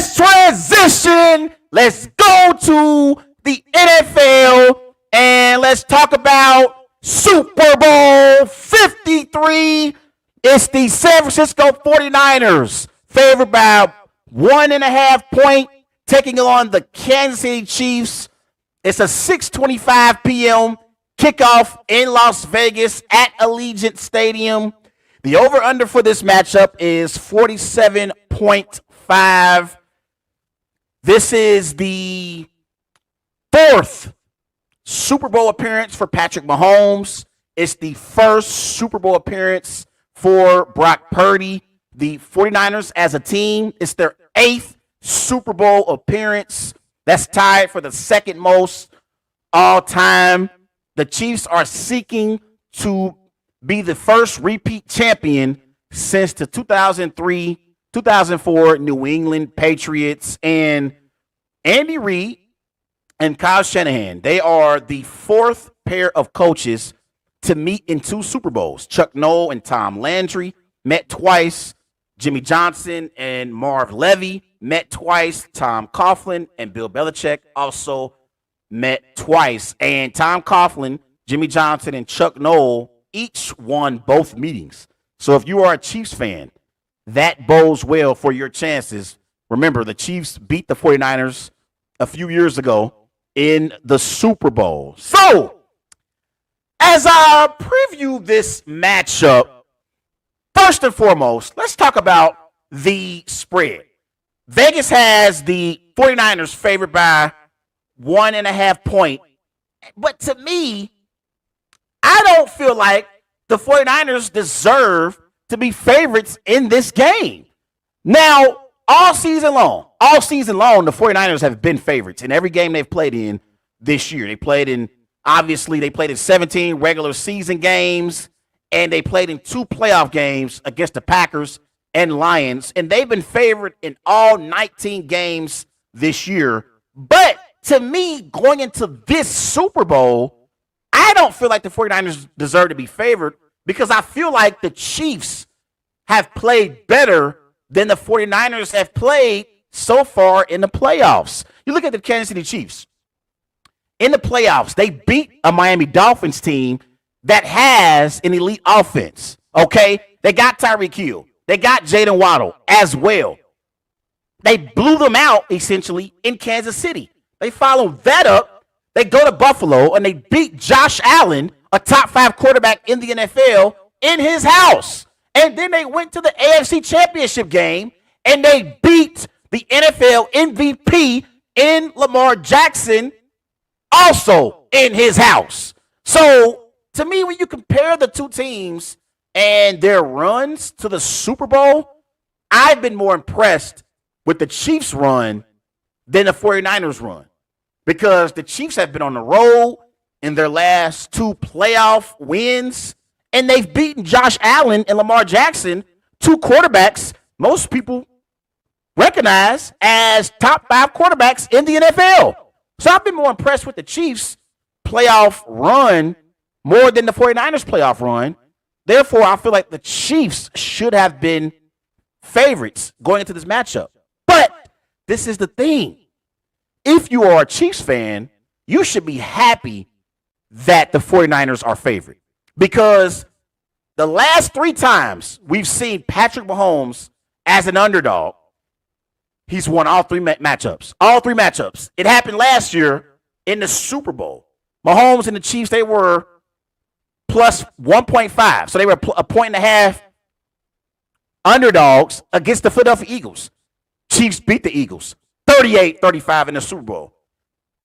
let's transition. Let's go to the NFL and let's talk about Super Bowl 53. It's the San Francisco 49ers, favored by 1.5 point, taking on the Kansas City Chiefs. It's a 6:25 p.m. kickoff in Las Vegas at Allegiant Stadium. The over-under for this matchup is 47.5. This is the fourth Super Bowl appearance for Patrick Mahomes. It's the first Super Bowl appearance for Brock Purdy. The 49ers as a team, it's their eighth Super Bowl appearance. That's tied for the second most all time. The Chiefs are seeking to be the first repeat champion since the 2003-2004 New England Patriots. And Andy Reid and Kyle Shanahan, they are the fourth pair of coaches to meet in two Super Bowls. Chuck Noll and Tom Landry met twice. Jimmy Johnson and Marv Levy met twice. Tom Coughlin and Bill Belichick also met twice. And Tom Coughlin, Jimmy Johnson, and Chuck Noll each won both meetings. So if you are a Chiefs fan, that bodes well for your chances. Remember, the Chiefs beat the 49ers a few years ago in the Super Bowl. So, as I preview this matchup, first and foremost, let's talk about the spread. Vegas has the 49ers favored by 1.5 point. But to me, I don't feel like the 49ers deserve to be favorites in this game. Now, all season long, the 49ers have been favorites in every game they've played in this year. They played in 17 regular season games, and they played in 2 playoff games against the Packers and Lions, and they've been favored in all 19 games this year. But to me, going into this Super Bowl, I don't feel like the 49ers deserve to be favored because I feel like the Chiefs have played better than the 49ers have played so far in the playoffs. You look at the Kansas City Chiefs. In the playoffs, they beat a Miami Dolphins team that has an elite offense, okay? They got Tyreek Hill. They got Jayden Waddle as well. They blew them out, essentially, in Kansas City. They followed that up. They go to Buffalo, and they beat Josh Allen, a top 5 quarterback in the NFL, in his house. And then they went to the AFC Championship game, and they beat the NFL MVP in Lamar Jackson, also in his house. So, to me, when you compare the two teams and their runs to the Super Bowl, I've been more impressed with the Chiefs' run than the 49ers' run. Because the Chiefs have been on the road in their last 2 playoff wins, and they've beaten Josh Allen and Lamar Jackson, 2 quarterbacks most people recognize as top 5 quarterbacks in the NFL. So I've been more impressed with the Chiefs' playoff run more than the 49ers' playoff run. Therefore, I feel like the Chiefs should have been favorites going into this matchup. But this is the thing. If you are a Chiefs fan, you should be happy that the 49ers are favored. Because the last 3 times we've seen Patrick Mahomes as an underdog, he's won all 3 matchups. All 3 matchups. It happened last year in the Super Bowl. Mahomes and the Chiefs, they were plus 1.5. So they were a 1.5 underdogs against the Philadelphia Eagles. Chiefs beat the Eagles 38-35 in the Super Bowl.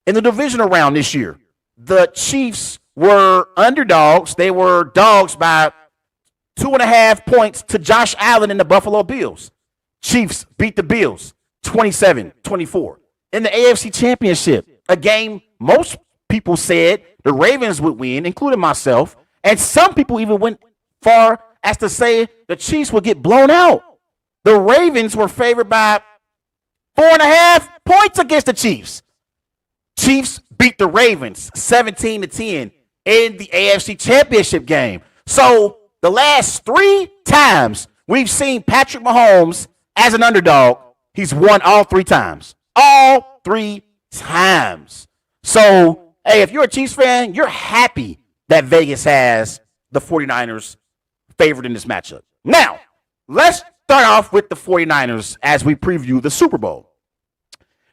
In the divisional round this year, the Chiefs were underdogs. They were dogs by 2.5 points to Josh Allen and the Buffalo Bills. Chiefs beat the Bills 27-24. In the AFC Championship, a game most people said the Ravens would win, including myself, and some people even went far as to say the Chiefs would get blown out. The Ravens were favored by 4.5 points against the Chiefs. Chiefs beat the Ravens 17-10 in the AFC Championship game. So the last 3 times we've seen Patrick Mahomes as an underdog, He's won all 3 times. All 3 times. So, hey, if you're a Chiefs fan, you're happy that Vegas has the 49ers favored in this matchup. Now, let's start off with the 49ers as we preview the Super Bowl.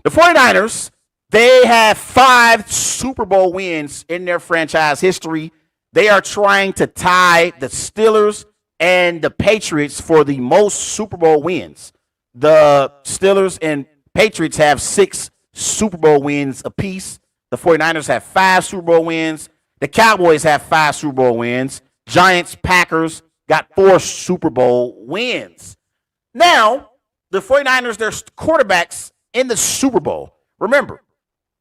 The 49ers, they have 5 Super Bowl wins in their franchise history. They are trying to tie the Steelers and the Patriots for the most Super Bowl wins. The Steelers and Patriots have 6 Super Bowl wins apiece. The 49ers have 5 Super Bowl wins. The Cowboys have 5 Super Bowl wins. Giants, Packers got 4 Super Bowl wins. Now, the 49ers, their quarterbacks in the Super Bowl. Remember,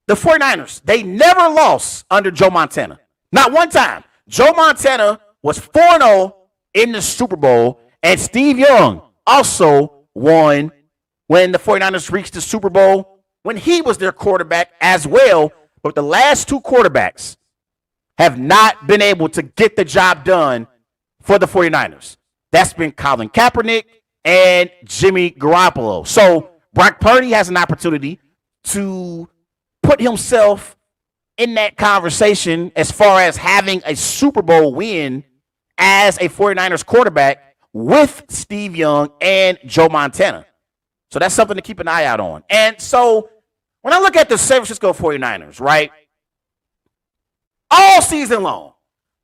the 49ers, they never lost under Joe Montana. Not one time. Joe Montana was 4-0 in the Super Bowl, and Steve Young also won when the 49ers reached the Super Bowl when he was their quarterback as well. But the last 2 quarterbacks have not been able to get the job done for the 49ers. That's been Colin Kaepernick and Jimmy Garoppolo. So Brock Purdy has an opportunity to put himself in that conversation as far as having a Super Bowl win as a 49ers quarterback with Steve Young and Joe Montana. So that's something to keep an eye out on. And so when I look at the San Francisco 49ers, right, all season long,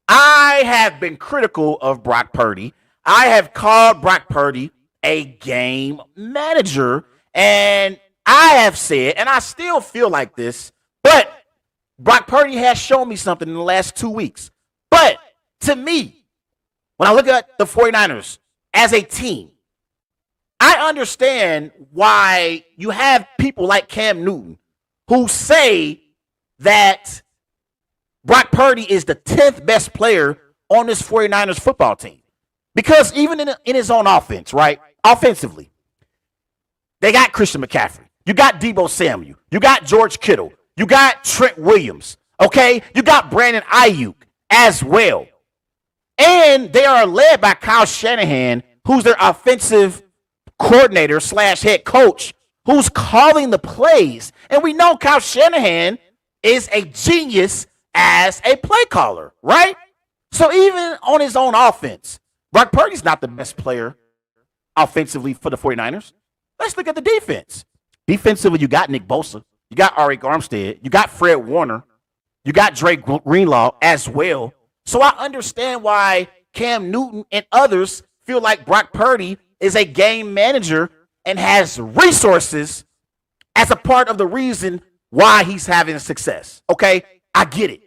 I have been critical of Brock Purdy. I have called Brock Purdy a game manager, and I have said, and I still feel like this, but Brock Purdy has shown me something in the last 2 weeks. But to me, when I look at the 49ers as a team, I understand why you have people like Cam Newton who say that Brock Purdy is the 10th best player on this 49ers football team. Because even in his own offense, right, offensively, they got Christian McCaffrey. You got Deebo Samuel. You got George Kittle. You got Trent Williams. Okay? You got Brandon Ayuk as well. And they are led by Kyle Shanahan, who's their offensive coordinator / head coach, who's calling the plays. And we know Kyle Shanahan is a genius as a play caller, right? So even on his own offense, Brock Purdy's not the best player offensively for the 49ers. Let's look at the defense. Defensively, you got Nick Bosa. You got Arik Armstead. You got Fred Warner. You got Drake Greenlaw as well. So I understand why Cam Newton and others feel like Brock Purdy is a game manager and has resources as a part of the reason why he's having success. Okay? I get it.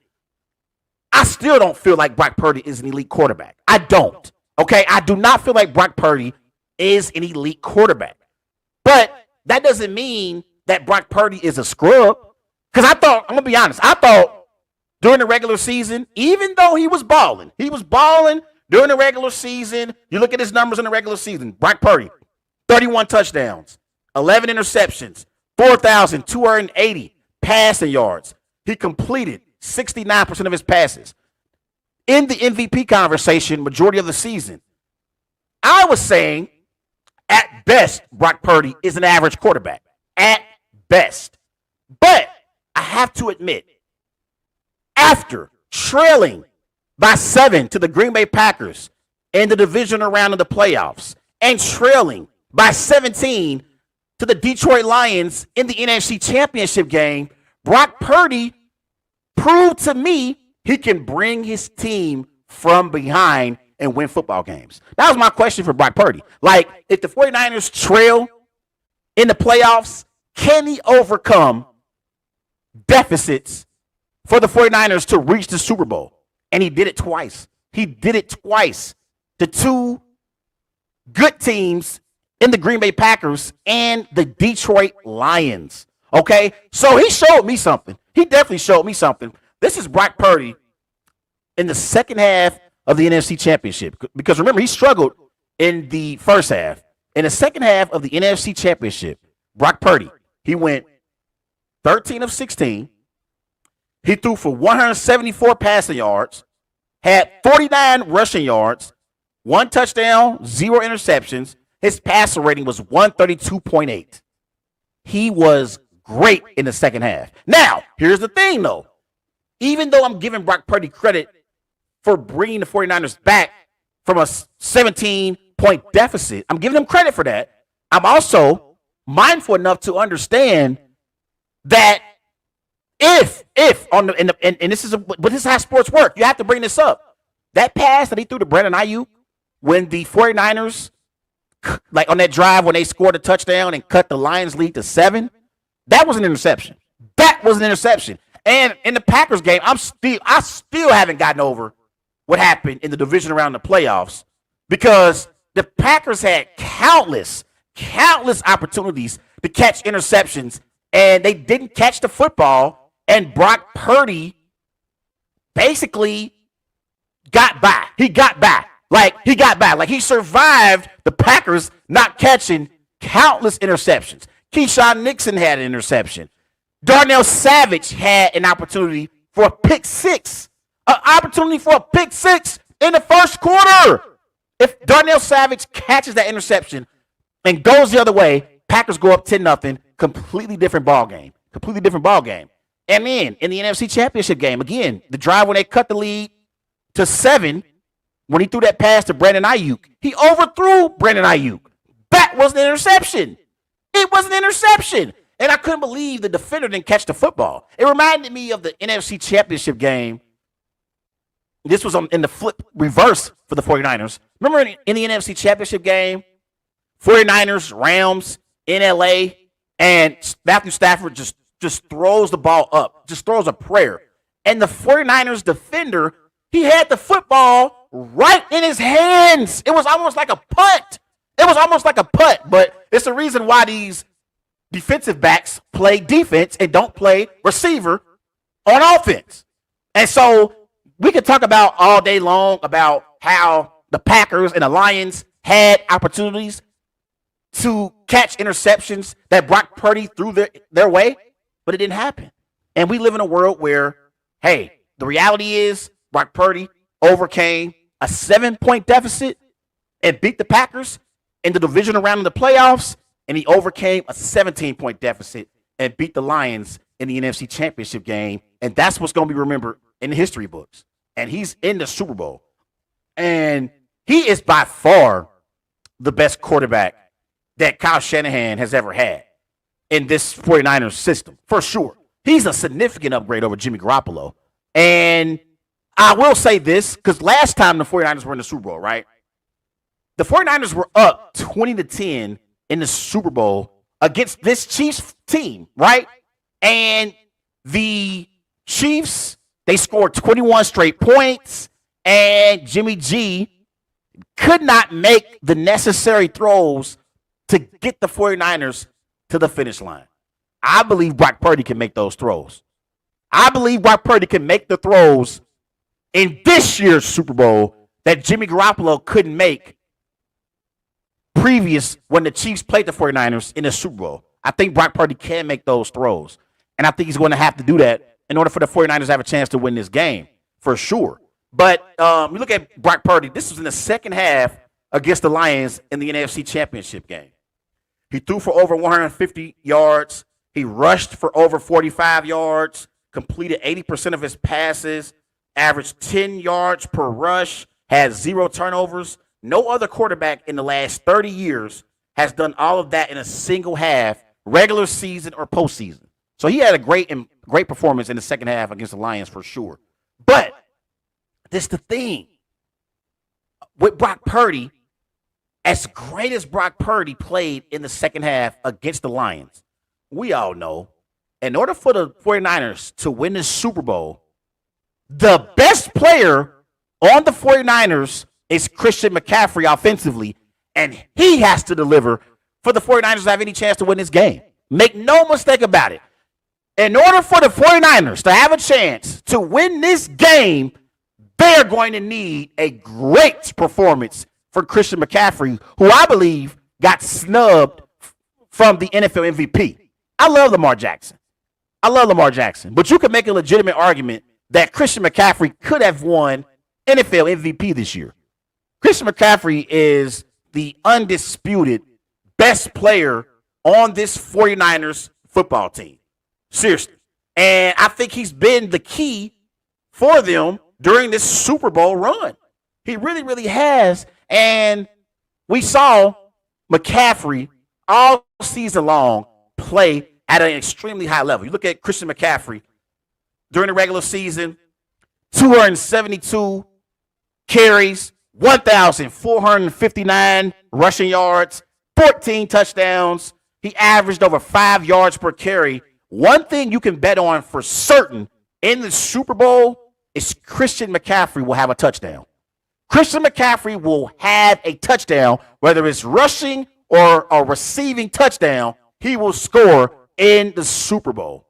I still don't feel like Brock Purdy is an elite quarterback. I don't. Okay? I do not feel like Brock Purdy is an elite quarterback. But that doesn't mean that Brock Purdy is a scrub. Because I'm going to be honest, I thought during the regular season, even though he was balling during the regular season. You look at his numbers in the regular season. Brock Purdy, 31 touchdowns, 11 interceptions, 4,280 passing yards. He completed 69% of his passes. In the MVP conversation, majority of the season, I was saying, at best, Brock Purdy is an average quarterback. At best. But I have to admit, after trailing by 7 to the Green Bay Packers in the divisional round of the playoffs and trailing by 17 to the Detroit Lions in the NFC Championship game, Brock Purdy proved to me he can bring his team from behind and win football games. That was my question for Brock Purdy. Like, if the 49ers trail in the playoffs, can he overcome deficits for the 49ers to reach the Super Bowl? And he did it twice. He did it twice. The 2 good teams in the Green Bay Packers and the Detroit Lions. Okay? So he showed me something. He definitely showed me something. This is Brock Purdy in the second half of the NFC Championship. Because remember, he struggled in the first half. In the second half of the NFC Championship, Brock Purdy, he went 13 of 16. He threw for 174 passing yards, had 49 rushing yards, 1 touchdown, 0 interceptions. His passer rating was 132.8. He was great in the second half. Now, here's the thing, though. Even though I'm giving Brock Purdy credit for bringing the 49ers back from a 17-point deficit, I'm giving him credit for that. I'm also mindful enough to understand that if on the and this is how sports work. You have to bring this up. That pass that he threw to Brandon Ayuk when the 49ers, like on that drive when they scored a touchdown and cut the Lions lead to 7, that was an interception. That was an interception. And in the Packers game, I still haven't gotten over what happened in the division around the playoffs, because the Packers had countless opportunities to catch interceptions, and they didn't catch the football, and Brock Purdy basically got by. He got by. Like he survived the Packers not catching countless interceptions. Keyshawn Nixon had an interception. Darnell Savage had an opportunity for a pick six. An opportunity for a pick six in the first quarter. If Darnell Savage catches that interception and goes the other way, Packers go up 10-0. Completely different ball game. And then in the NFC Championship game, again, the drive when they cut the lead to 7, when he threw that pass to Brandon Ayuk, he overthrew Brandon Ayuk. That was an interception. It was an interception. And I couldn't believe the defender didn't catch the football. It reminded me of the NFC Championship game. This was in the flip reverse for the 49ers. Remember in the NFC Championship game, 49ers, Rams in LA, and Matthew Stafford just throws the ball up, just throws a prayer. And the 49ers defender, he had the football right in his hands. It was almost like a punt. But it's the reason why these defensive backs play defense and don't play receiver on offense. And so we could talk about all day long about how the Packers and the Lions had opportunities to catch interceptions that Brock Purdy threw their way, but it didn't happen. And we live in a world where, hey, the reality is Brock Purdy overcame a 7-point deficit and beat the Packers in the divisional round of the playoffs, and he overcame a 17-point deficit and beat the Lions in the NFC Championship game. And that's what's going to be remembered in the history books. And he's in the Super Bowl. And he is by far the best quarterback that Kyle Shanahan has ever had in this 49ers system, for sure. He's a significant upgrade over Jimmy Garoppolo. And I will say this, because last time the 49ers were in the Super Bowl, right? The 49ers were up 20-10 in the Super Bowl against this Chiefs team, right? And the Chiefs, they scored 21 straight points, and Jimmy G could not make the necessary throws to get the 49ers to the finish line. I believe Brock Purdy can make those throws. I believe Brock Purdy can make the throws in this year's Super Bowl that Jimmy Garoppolo couldn't make previous when the Chiefs played the 49ers in the Super Bowl. I think Brock Purdy can make those throws. And I think he's going to have to do that in order for the 49ers to have a chance to win this game, for sure. But you look at Brock Purdy, this was in the second half against the Lions in the NFC Championship game. He threw for over 150 yards. He rushed for over 45 yards, completed 80% of his passes, averaged 10 yards per rush, had 0 turnovers. No other quarterback in the last 30 years has done all of that in a single half, regular season or postseason. So he had a great performance in the second half against the Lions for sure. But this is the thing. With Brock Purdy, as great as Brock Purdy played in the second half against the Lions, we all know, in order for the 49ers to win this Super Bowl, the best player on the 49ers is Christian McCaffrey offensively, and he has to deliver for the 49ers to have any chance to win this game. Make no mistake about it. In order for the 49ers to have a chance to win this game, they're going to need a great performance for Christian McCaffrey, who I believe got snubbed from the NFL MVP. I love Lamar Jackson. But you can make a legitimate argument that Christian McCaffrey could have won NFL MVP this year. Christian McCaffrey is the undisputed best player on this 49ers football team. Seriously. And I think he's been the key for them during this Super Bowl run. He really, really has. And we saw McCaffrey all season long play at an extremely high level. You look at Christian McCaffrey during the regular season, 272 carries, 1,459 rushing yards, 14 touchdowns. He averaged over 5 yards per carry. One thing you can bet on for certain in the Super Bowl is Christian McCaffrey will have a touchdown. Christian McCaffrey will have a touchdown, whether it's rushing or a receiving touchdown, he will score in the Super Bowl.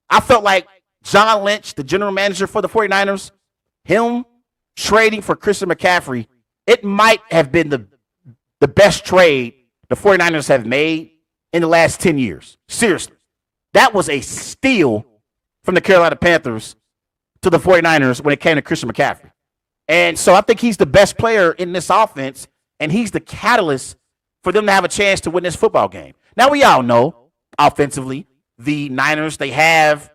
I felt like John Lynch, the general manager for the 49ers, him trading for Christian McCaffrey, it might have been the best trade the 49ers have made in the last 10 years. Seriously. That was a steal from the Carolina Panthers to the 49ers when it came to Christian McCaffrey. And so I think he's the best player in this offense, and he's the catalyst for them to have a chance to win this football game. Now, we all know, offensively, the Niners, they have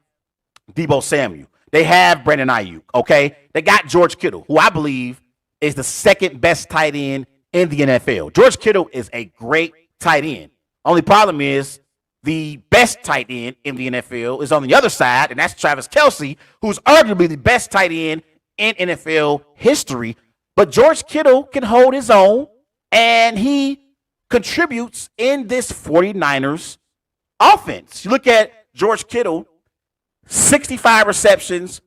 Deebo Samuel. They have Brandon Ayuk, okay? They got George Kittle, who I believe is the second best tight end in the NFL. George Kittle is a great tight end. Only problem is the best tight end in the NFL is on the other side, and that's Travis Kelce, who's arguably the best tight end in NFL history. But George Kittle can hold his own, and he contributes in this 49ers offense. You look at George Kittle, 65 receptions,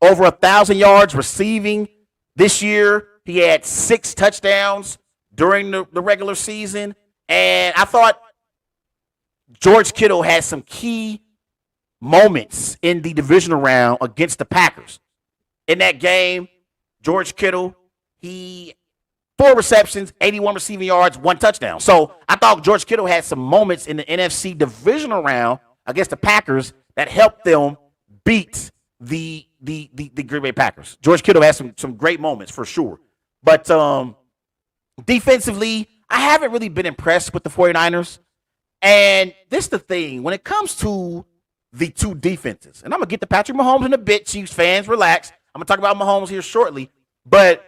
over 1,000 yards receiving this year. He had 6 touchdowns during the regular season. And I thought George Kittle had some key moments in the divisional round against the Packers. In that game, George Kittle, he 4 receptions, 81 receiving yards, 1 touchdown. So I thought George Kittle had some moments in the NFC divisional round against the Packers that helped them beat the Green Bay Packers. George Kittle has some great moments for sure. But defensively, I haven't really been impressed with the 49ers. And this is the thing. When it comes to the two defenses, and I'm going to get to Patrick Mahomes in a bit, Chiefs fans, relax. I'm going to talk about Mahomes here shortly. But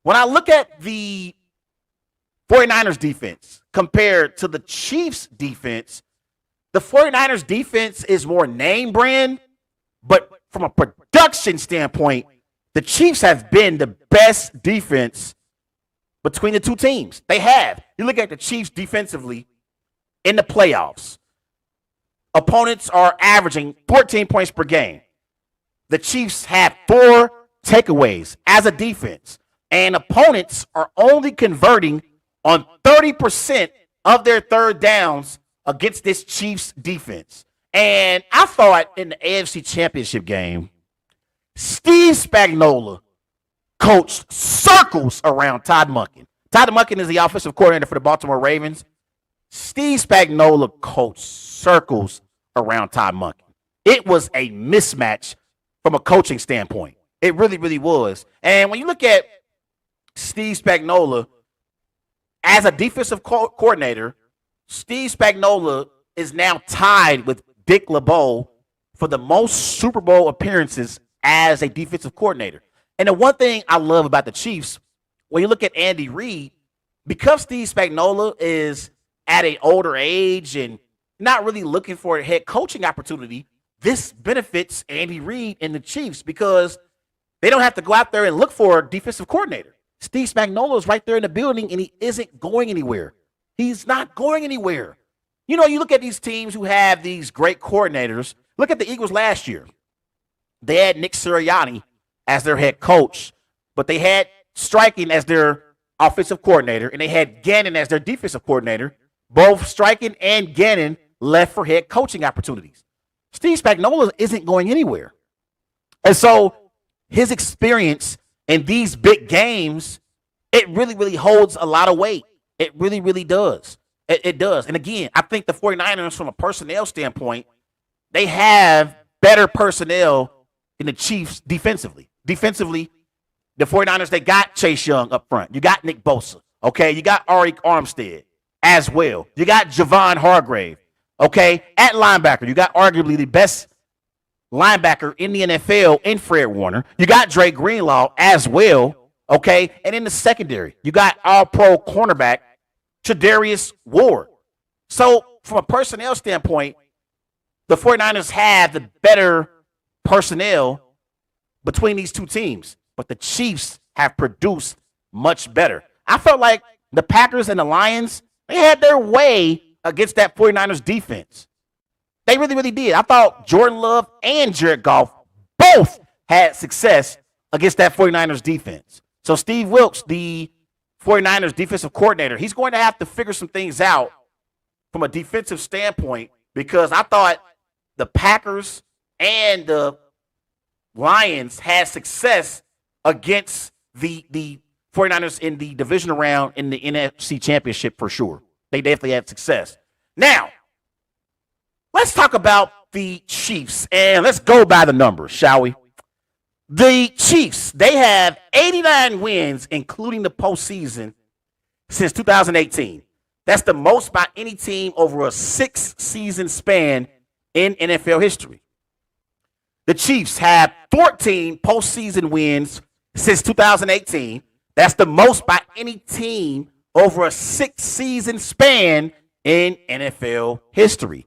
when I look at the 49ers defense compared to the Chiefs defense, the 49ers defense is more name brand, but from a production standpoint, the Chiefs have been the best defense between the two teams. They have. You look at the Chiefs defensively in the playoffs. Opponents are averaging 14 points per game. The Chiefs have 4 takeaways as a defense, and opponents are only converting on 30% of their third downs against this Chiefs defense. And I thought in the AFC Championship game, Steve Spagnuolo coached circles around Todd Monken. Todd Monken is the offensive coordinator for the Baltimore Ravens. Steve Spagnuolo coached circles around Todd Monken. It was a mismatch from a coaching standpoint. It really, really was. And when you look at Steve Spagnuolo as a defensive coordinator, Steve Spagnuolo is now tied with Dick LeBeau for the most Super Bowl appearances as a defensive coordinator. And the one thing I love about the Chiefs, when you look at Andy Reid, because Steve Spagnuolo is at an older age and not really looking for a head coaching opportunity, this benefits Andy Reid and the Chiefs because they don't have to go out there and look for a defensive coordinator. Steve Spagnuolo is right there in the building, and he isn't going anywhere. He's not going anywhere. You know, you look at these teams who have these great coordinators. Look at the Eagles last year. They had Nick Sirianni as their head coach, but they had Steichen as their offensive coordinator, and they had Gannon as their defensive coordinator. Both Steichen and Gannon left for head coaching opportunities. Steve Spagnuolo isn't going anywhere. And so his experience in these big games, it really, really holds a lot of weight. It really, really does. It does. And again, I think the 49ers, from a personnel standpoint, they have better personnel than the Chiefs defensively. Defensively, the 49ers, they got Chase Young up front. You got Nick Bosa. Okay, you got Arik Armstead. as well. You got Javon Hargrave, okay, at linebacker. You got arguably the best linebacker in the NFL in Fred Warner. You got Dre Greenlaw as well, okay? And in the secondary, you got all-pro cornerback Tre'Davious Ward. So from a personnel standpoint, the 49ers have the better personnel between these two teams, but the Chiefs have produced much better. I felt like the Packers and the Lions, they had their way against that 49ers defense. They really, really did. I thought Jordan Love and Jared Goff both had success against that 49ers defense. So Steve Wilks, the 49ers defensive coordinator, he's going to have to figure some things out from a defensive standpoint, because I thought the Packers and the Lions had success against the 49ers in the divisional round in the NFC Championship for sure. They definitely had success. Now, let's talk about the Chiefs, and let's go by the numbers, shall we? The Chiefs, they have 89 wins, including the postseason, since 2018. That's the most by any team over a 6-season span in NFL history. The Chiefs have 14 postseason wins since 2018. That's the most by any team over a 6-season span in NFL history.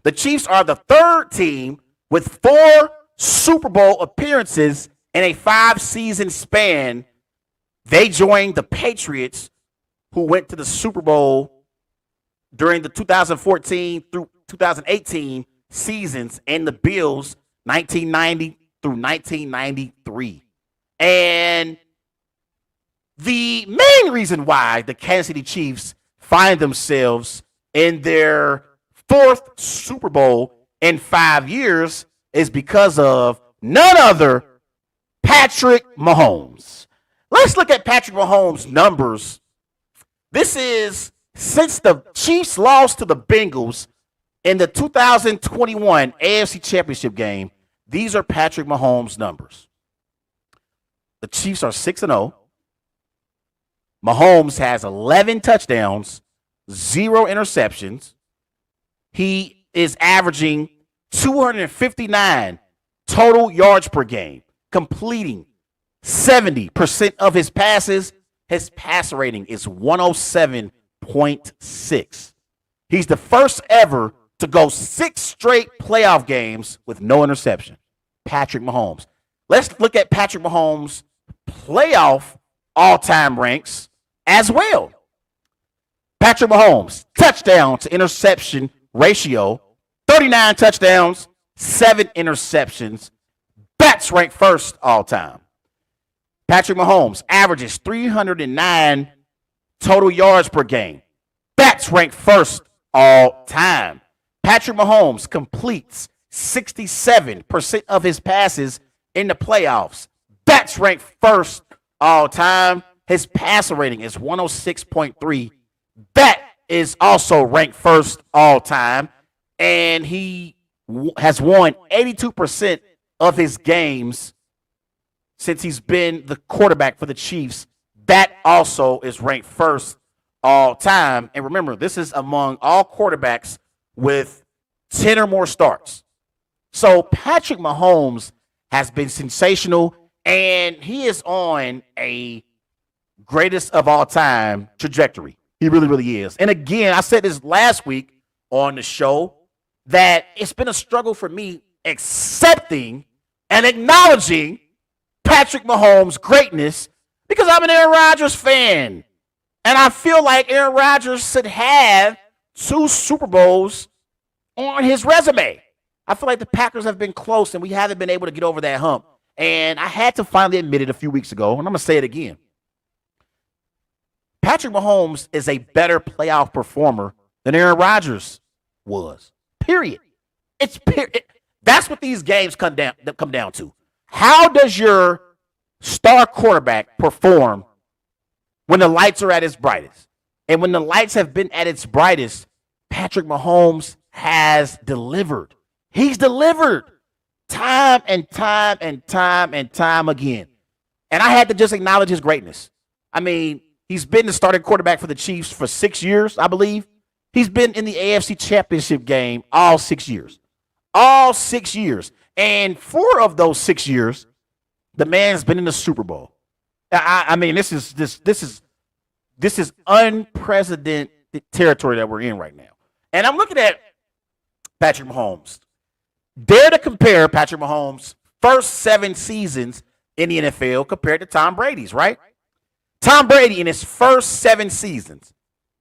The Chiefs are the third team with 4 Super Bowl appearances in a 5-season span. They joined the Patriots, who went to the Super Bowl during the 2014 through 2018 seasons, and the Bills 1990 through 1993. And the main reason why the Kansas City Chiefs find themselves in their 4th Super Bowl in 5 years is because of none other Patrick Mahomes. Let's look at Patrick Mahomes' numbers. This is since the Chiefs lost to the Bengals in the 2021 AFC Championship game. These are Patrick Mahomes' numbers. The Chiefs are 6-0. Mahomes has 11 touchdowns, 0 interceptions. He is averaging 259 total yards per game, completing 70% of his passes. His passer rating is 107.6. He's the first ever to go 6 straight playoff games with no interception. Patrick Mahomes. Let's look at Patrick Mahomes' playoff all-time ranks as well. Patrick Mahomes, touchdown to interception ratio, 39 touchdowns, 7 interceptions. That's ranked first all-time. Patrick Mahomes averages 309 total yards per game. That's ranked first all-time. Patrick Mahomes completes 67% of his passes in the playoffs. That's ranked first all-time. His passer rating is 106.3. That is also ranked first all-time. And he has won 82% of his games since he's been the quarterback for the Chiefs. That also is ranked first all-time. And remember, this is among all quarterbacks with 10 or more starts. So Patrick Mahomes has been sensational, and he is on a greatest of all time trajectory. He really, really is. And again, I said this last week on the show that it's been a struggle for me accepting and acknowledging Patrick Mahomes' greatness because I'm an Aaron Rodgers fan. And I feel like Aaron Rodgers should have 2 Super Bowls on his resume. I feel like the Packers have been close and we haven't been able to get over that hump. And I had to finally admit it a few weeks ago, and I'm going to say it again. Patrick Mahomes is a better playoff performer than Aaron Rodgers was. Period. That's what these games come down to. How does your star quarterback perform when the lights are at its brightest? And when the lights have been at its brightest, Patrick Mahomes has delivered. He's delivered time and time and time and time again. And I had to just acknowledge his greatness. I mean, He's been the starting quarterback for the Chiefs for 6 years, I believe. He's been in the AFC Championship game all 6 years. All 6 years. And 4 of those 6 years, the man's been in the Super Bowl. I mean, this is unprecedented territory that we're in right now. And I'm looking at Patrick Mahomes. Dare to compare Patrick Mahomes' first 7 seasons in the NFL compared to Tom Brady's, right? Tom Brady in his first 7 seasons,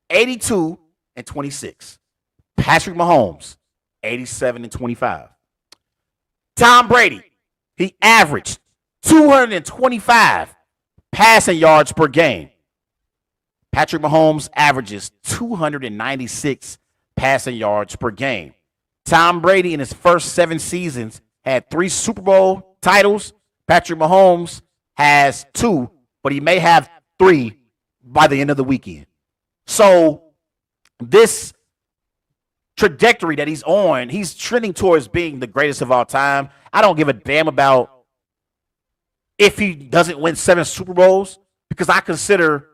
82-26. Patrick Mahomes, 87-25. Tom Brady, he averaged 225 passing yards per game. Patrick Mahomes averages 296 passing yards per game. Tom Brady in his first 7 seasons had 3 Super Bowl titles. Patrick Mahomes has 2, but he may have 3 by the end of the weekend. So this trajectory that he's on, he's trending towards being the greatest of all time. I don't give a damn about if he doesn't win 7 Super Bowls because I consider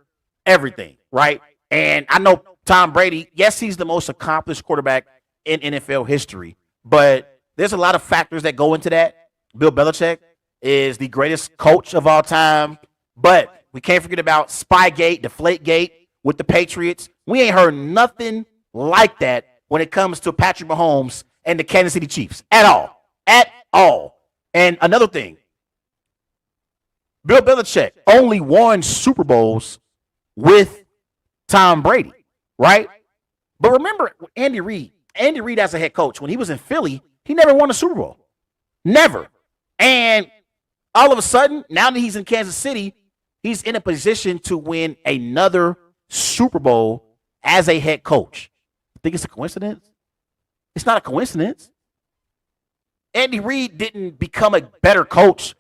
everything, right? And I know Tom Brady, yes, he's the most accomplished quarterback in NFL history, but there's a lot of factors that go into that. Bill Belichick is the greatest coach of all time, but we can't forget about Spygate, Deflategate with the Patriots. We ain't heard nothing like that when it comes to Patrick Mahomes and the Kansas City Chiefs at all. At all. And another thing, Bill Belichick only won Super Bowls with Tom Brady, right? But remember Andy Reid as a head coach, when he was in Philly, he never won a Super Bowl. Never. And all of a sudden, now that he's in Kansas City, he's in a position to win another Super Bowl as a head coach. Think it's a coincidence? It's not a coincidence. Andy Reid didn't become a better coach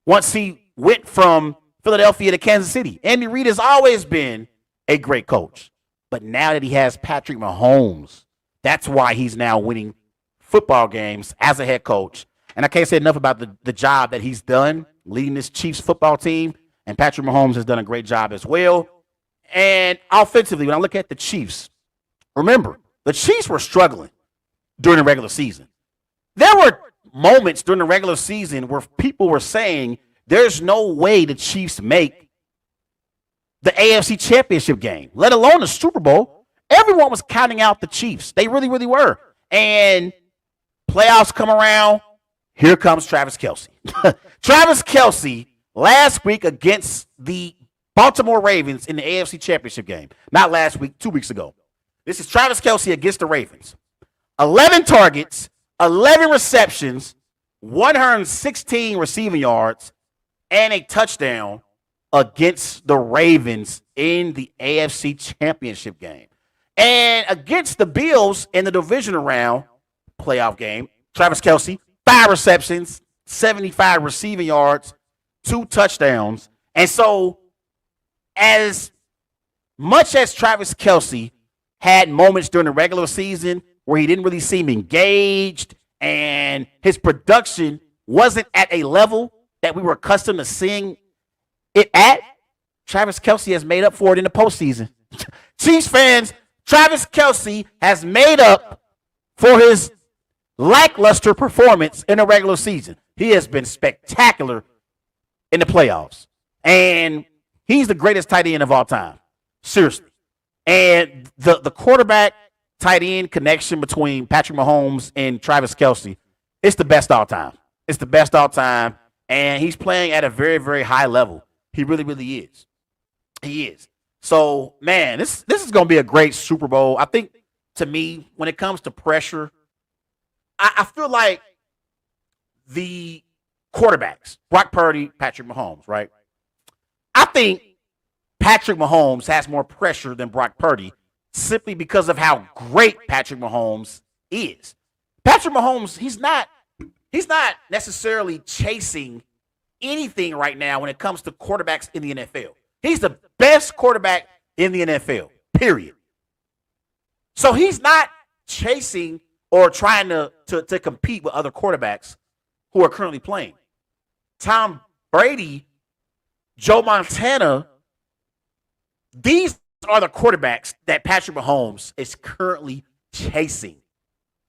once he went from Philadelphia to Kansas City. Andy Reid has always been a great coach. But now that he has Patrick Mahomes, that's why he's now winning football games as a head coach. And I can't say enough about the job that he's done leading this Chiefs football team. And Patrick Mahomes has done a great job as well. And offensively, when I look at the Chiefs, remember, the Chiefs were struggling during the regular season. There were moments during the regular season where people were saying there's no way the Chiefs make the AFC Championship game, let alone the Super Bowl. Everyone was counting out the Chiefs. They really, really were. And playoffs come around. Here comes Travis Kelce. Travis Kelce last week against the Baltimore Ravens in the AFC Championship game. Not last week, 2 weeks ago. This is Travis Kelce against the Ravens. 11 targets, 11 receptions, 116 receiving yards, and a touchdown against the Ravens in the AFC Championship game. And against the Bills in the divisional round playoff game, Travis Kelce, 5 receptions, 75 receiving yards, 2 touchdowns. And so as much as Travis Kelce had moments during the regular season where he didn't really seem engaged and his production wasn't at a level that we were accustomed to seeing it at, Travis Kelce has made up for it in the postseason. Chiefs fans, Travis Kelce has made up for his lackluster performance in the regular season. He has been spectacular in the playoffs. And he's the greatest tight end of all time. Seriously. And the quarterback tight end connection between Patrick Mahomes and Travis Kelce, it's the best all time. It's the best all time. And he's playing at a very, very high level. He really, really is. He is. So, man, this is going to be a great Super Bowl. I think, to me, when it comes to pressure, I feel like the quarterbacks, Brock Purdy, Patrick Mahomes, right? I think Patrick Mahomes has more pressure than Brock Purdy simply because of how great Patrick Mahomes is. Patrick Mahomes, he's not necessarily chasing anything right now when it comes to quarterbacks in the NFL. He's the best quarterback in the NFL, period. So he's not chasing or trying to compete with other quarterbacks who are currently playing. Tom Brady, Joe Montana, These are the quarterbacks that Patrick Mahomes is currently chasing.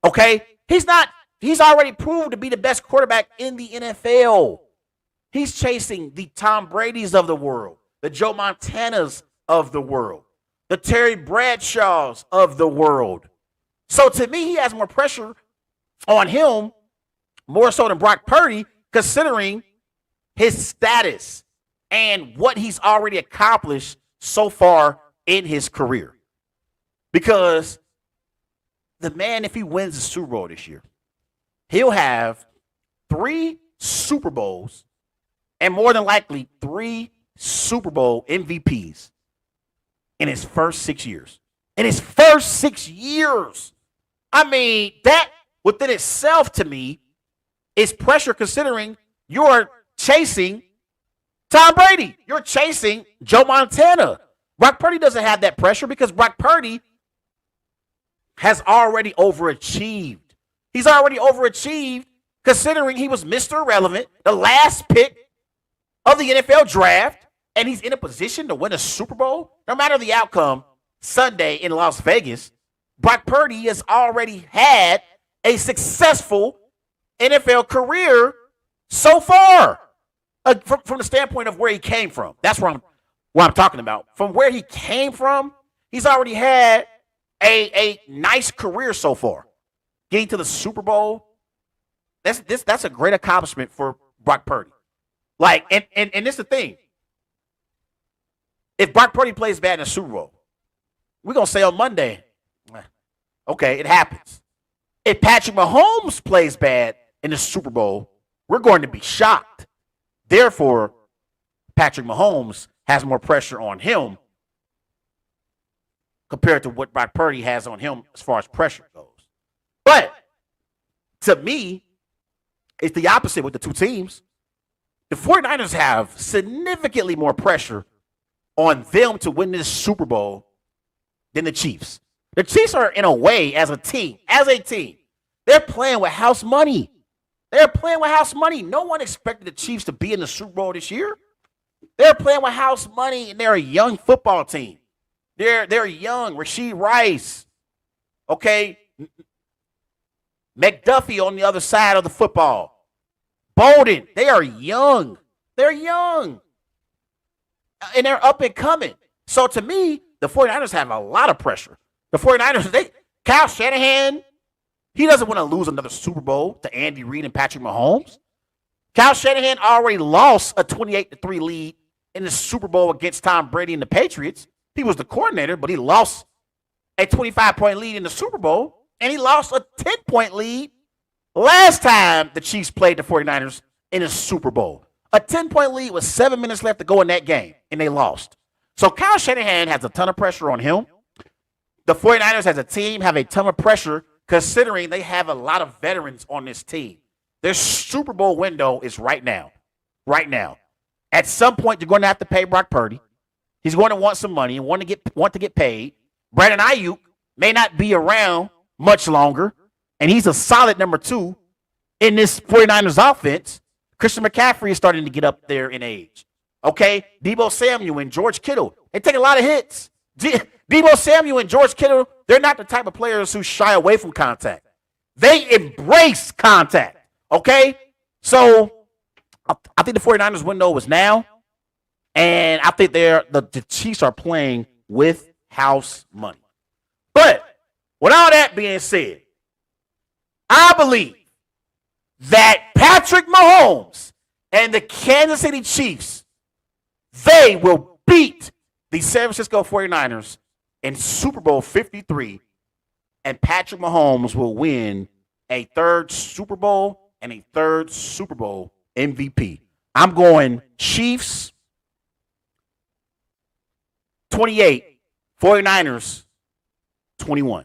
Okay? He's already proved to be the best quarterback in the NFL. He's chasing the Tom Brady's of the world, the Joe Montanas of the world, the Terry Bradshaws of the world. So to me, he has more pressure on him, more so than Brock Purdy, considering his status and what he's already accomplished so far in his career. Because the man, if he wins the Super Bowl this year, he'll have 3 Super Bowls and more than likely 3 Super Bowl MVPs in his first 6 years. In his first 6 years. I mean, that within itself to me is pressure, considering you're chasing Tom Brady. You're chasing Joe Montana. Brock Purdy doesn't have that pressure because Brock Purdy has already overachieved. He's already overachieved considering he was Mr. Irrelevant, the last pick of the NFL draft, and he's in a position to win a Super Bowl. No matter the outcome Sunday in Las Vegas, Brock Purdy has already had a successful NFL career so far. From the standpoint of where he came from. That's what I'm talking about. From where he came from, he's already had a nice career so far. Getting to the Super Bowl, that's a great accomplishment for Brock Purdy. Like, and this is the thing. If Brock Purdy plays bad in the Super Bowl, we're going to say on Monday, okay, it happens. If Patrick Mahomes plays bad in the Super Bowl, we're going to be shocked. Therefore, Patrick Mahomes has more pressure on him compared to what Brock Purdy has on him as far as pressure goes. But to me, it's the opposite with the two teams. The 49ers have significantly more pressure on them to win this Super Bowl than the Chiefs. The Chiefs are, in a way, as a team, they're playing with house money. They're playing with house money. No one expected the Chiefs to be in the Super Bowl this year. They're playing with house money, and they're a young football team. They're young. Rashee Rice, okay, McDuffie on the other side of the football. Bolden, they are young. They're young. And they're up and coming. So to me, the 49ers have a lot of pressure. The 49ers, Kyle Shanahan, he doesn't want to lose another Super Bowl to Andy Reid and Patrick Mahomes. Kyle Shanahan already lost a 28-3 lead in the Super Bowl against Tom Brady and the Patriots. He was the coordinator, but he lost a 25-point lead in the Super Bowl, and he lost a 10-point lead last time the Chiefs played the 49ers in a Super Bowl. A 10-point lead with 7 minutes left to go in that game, and they lost. So Kyle Shanahan has a ton of pressure on him. The 49ers as a team have a ton of pressure considering they have a lot of veterans on this team. Their Super Bowl window is right now. Right now. At some point, you're going to have to pay Brock Purdy. He's going to want some money and want to get paid. Brandon Ayuk may not be around much longer, and he's a solid number 2 in this 49ers offense. Christian McCaffrey is starting to get up there in age. Okay? Deebo Samuel and George Kittle, they take a lot of hits. Deebo Samuel and George Kittle, they're not the type of players who shy away from contact. They embrace contact, okay? So I think the 49ers window was now, and I think the Chiefs are playing with house money. But with all that being said, I believe that Patrick Mahomes and the Kansas City Chiefs, they will beat the San Francisco 49ers in Super Bowl 53, and Patrick Mahomes will win a 3rd Super Bowl and a 3rd Super Bowl MVP. I'm going Chiefs 28, 49ers 21.